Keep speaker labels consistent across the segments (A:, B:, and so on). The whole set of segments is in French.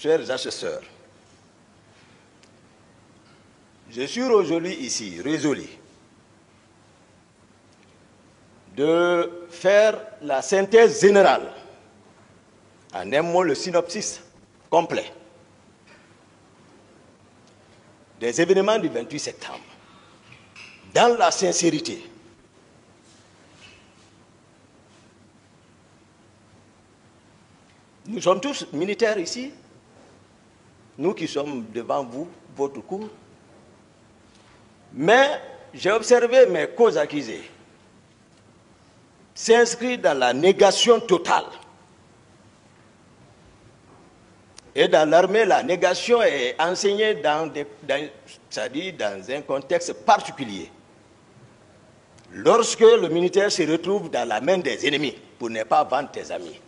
A: chers assesseurs, je suis résolu ici, de faire la synthèse générale, en un mot le synopsis complet, des événements du 28 septembre, dans la sincérité. Nous sommes tous militaires ici, nous qui sommes devant vous, votre cour. Mais j'ai observé mes causes accusées s'inscrivent dans la négation totale. Et dans l'armée, la négation est enseignée dans un contexte particulier. Lorsque le militaire se retrouve dans la main des ennemis, pour ne pas vendre tes amis,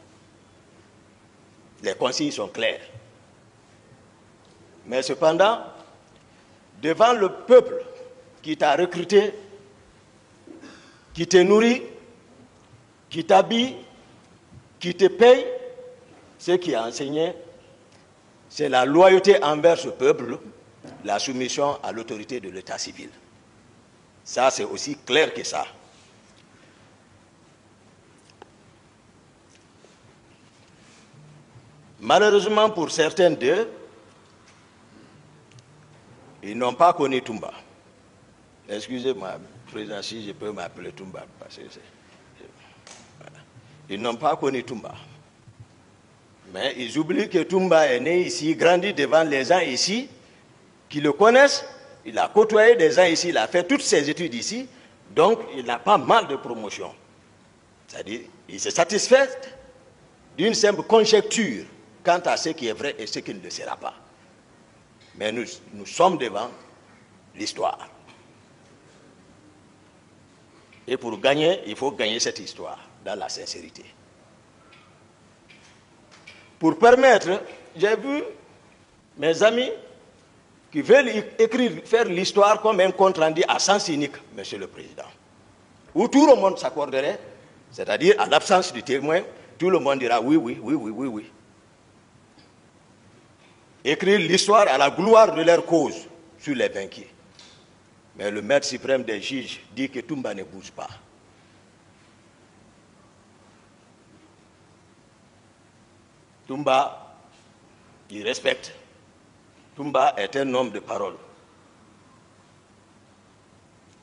A: les consignes sont claires. Mais cependant, devant le peuple qui t'a recruté, qui te nourrit, qui t'habille, qui te paye, ce qui est enseigné, c'est la loyauté envers ce peuple, la soumission à l'autorité de l'état civil. Ça, c'est aussi clair que ça. Malheureusement, pour certains d'eux, ils n'ont pas connu Toumba. Excusez-moi, président, si je peux m'appeler Toumba, parce que voilà. Ils n'ont pas connu Toumba. Mais ils oublient que Toumba est né ici, grandi devant les gens ici, qui le connaissent. Il a côtoyé des gens ici, il a fait toutes ses études ici, donc il n'a pas mal de promotion. C'est-à-dire, il se satisfait d'une simple conjecture quant à ce qui est vrai et ce qui ne le sera pas. Mais nous sommes devant l'histoire. Et pour gagner, il faut gagner cette histoire dans la sincérité. Pour permettre, j'ai vu mes amis qui veulent faire l'histoire comme un compte rendu à sens unique, Monsieur le Président, où tout le monde s'accorderait, c'est-à-dire à l'absence du témoin, tout le monde dira oui, oui, oui, oui, oui, oui. Écrire l'histoire à la gloire de leur cause sur les vaincus. Mais le maître suprême des juges dit que Toumba ne bouge pas. Toumba, il respecte. Toumba est un homme de parole.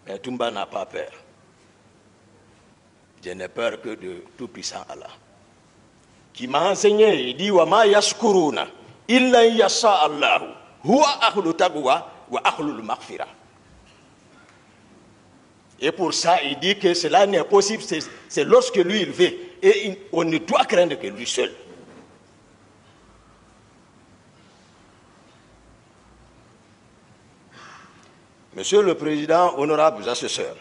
A: Mais Toumba n'a pas peur. Je n'ai peur que de tout-puissant Allah. Qui m'a enseigné, il dit Wama yashkuruna illa yasha Allahu huwa akhlu taqwa wa akhlu maghfira. Et pour ça, il dit que cela n'est possible, c'est lorsque lui il veut. Et on ne doit craindre que lui seul. Monsieur le Président, honorables assesseurs,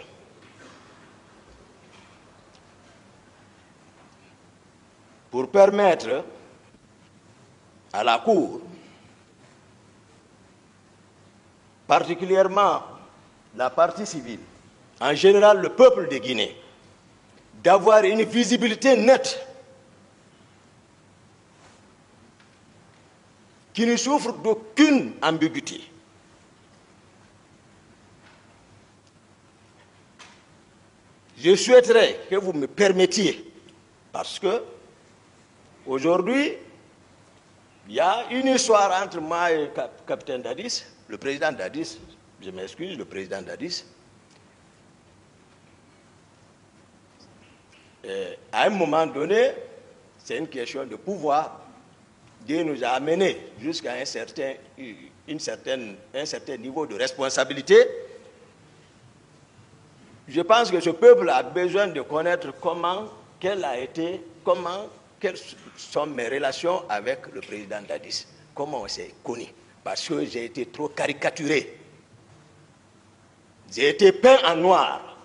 A: pour permettre à la Cour, particulièrement la partie civile, en général le peuple de Guinée, d'avoir une visibilité nette qui ne souffre d'aucune ambiguïté. Je souhaiterais que vous me permettiez, parce que aujourd'hui, il y a une histoire entre moi et le capitaine Dadis, le président Dadis, je m'excuse, le président Dadis. À un moment donné, c'est une question de pouvoir. Dieu nous a amenés jusqu'à un certain niveau de responsabilité. Je pense que ce peuple a besoin de connaître quelles sont mes relations avec le président Dadis. Comment on s'est connu. Parce que j'ai été trop caricaturé. J'ai été peint en noir.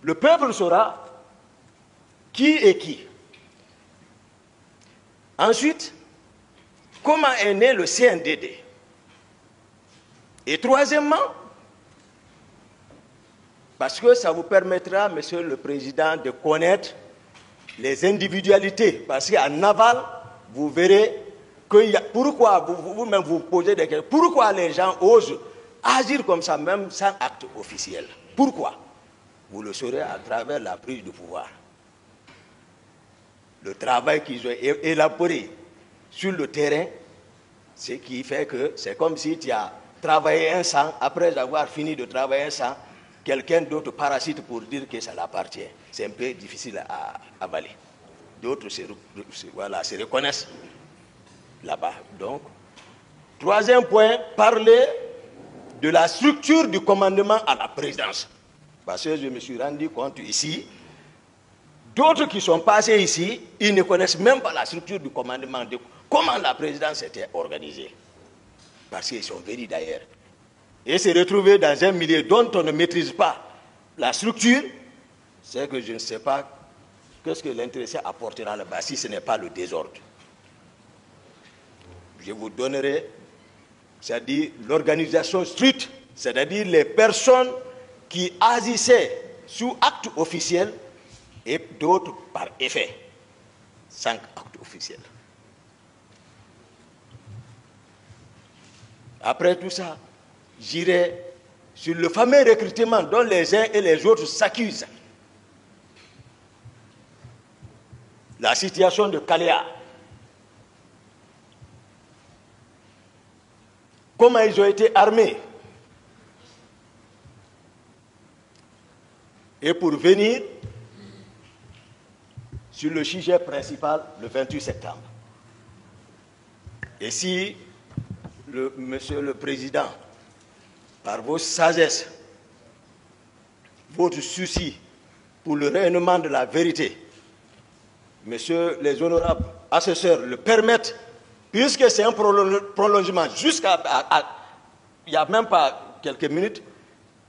A: Le peuple saura qui est qui. Ensuite, comment est né le CNDD. Et troisièmement, parce que ça vous permettra, Monsieur le Président, de connaître les individualités. Parce qu'en aval, vous verrez que pourquoi vous-même vous posez des questions. Pourquoi les gens osent agir comme ça, même sans acte officiel? Pourquoi? Vous le saurez à travers la prise de pouvoir. Le travail qu'ils ont élaboré sur le terrain, ce qui fait que c'est comme si tu as travaillé un sang, après avoir fini de travailler un sang, quelqu'un d'autre parasite pour dire que ça l'appartient. C'est un peu difficile à avaler. D'autres se reconnaissent là-bas. Donc, troisième point, parler de la structure du commandement à la présidence. Parce que je me suis rendu compte ici, d'autres qui sont passés ici, ils ne connaissent même pas la structure du commandement, de comment la présidence était organisée. Parce qu'ils sont venus d'ailleurs. Et se retrouver dans un milieu dont on ne maîtrise pas la structure, c'est que je ne sais pas qu'est-ce que l'intéressé apportera là-bas si ce n'est pas le désordre. Je vous donnerai, c'est-à-dire l'organisation stricte, c'est-à-dire les personnes qui agissaient sous acte officiel et d'autres par effet, sans acte officiel. Après tout ça, j'irai sur le fameux recrutement dont les uns et les autres s'accusent. La situation de Kaléa. Comment ils ont été armés. Et pour venir sur le sujet principal, le 28 septembre. Et si, Monsieur le Président, par vos sagesses, votre souci pour le rayonnement de la vérité, Messieurs les honorables assesseurs le permettent, puisque c'est un prolongement jusqu'à... Il n'y a même pas quelques minutes,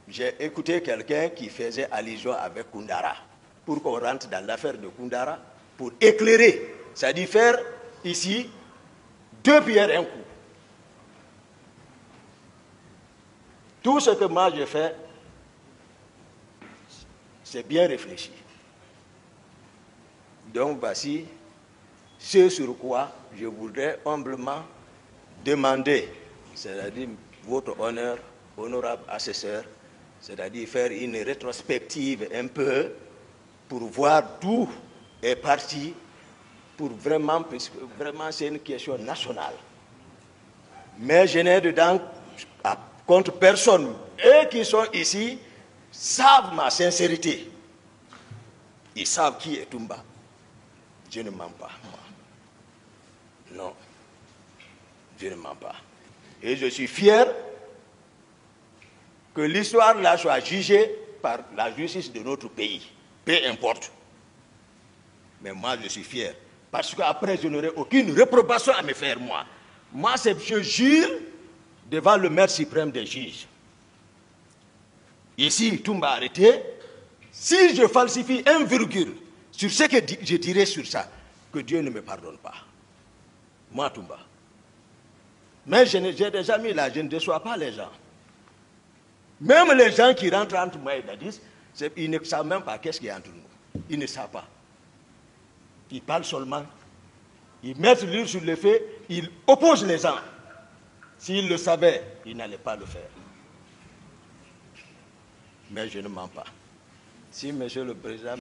A: j'ai écouté quelqu'un qui faisait allusion avec Koundara, pour qu'on rentre dans l'affaire de Koundara, pour éclairer, c'est-à-dire faire ici deux pierres un coup. Tout ce que moi j'ai fait, c'est bien réfléchi. Donc voici ce sur quoi je voudrais humblement demander, c'est-à-dire votre honneur, honorable assesseur, c'est-à-dire faire une rétrospective un peu pour voir d'où est parti, pour vraiment, puisque vraiment c'est une question nationale. Mais je n'ai dedans contre personne. Eux qui sont ici savent ma sincérité. Ils savent qui est Toumba. Je ne mens pas, moi. Non, je ne mens pas. Et je suis fier que l'histoire là soit jugée par la justice de notre pays. Peu importe. Mais moi, je suis fier. Parce qu'après, je n'aurai aucune réprobation à me faire, moi. Moi, je jure devant le maître suprême des juges. Ici, Toumba arrêté. Si je falsifie un virgule sur ce que je dirais sur ça, que Dieu ne me pardonne pas. Moi, Toumba. Mais j'ai des amis là, je ne déçois pas les gens. Même les gens qui rentrent entre moi et Dadis, ils ne savent même pas qu'est-ce qu'il y a entre nous. Ils ne savent pas. Ils parlent seulement. Ils mettent l'huile sur le feu, ils opposent les gens. S'ils le savaient, ils n'allaient pas le faire. Mais je ne mens pas. Si, Monsieur le Président...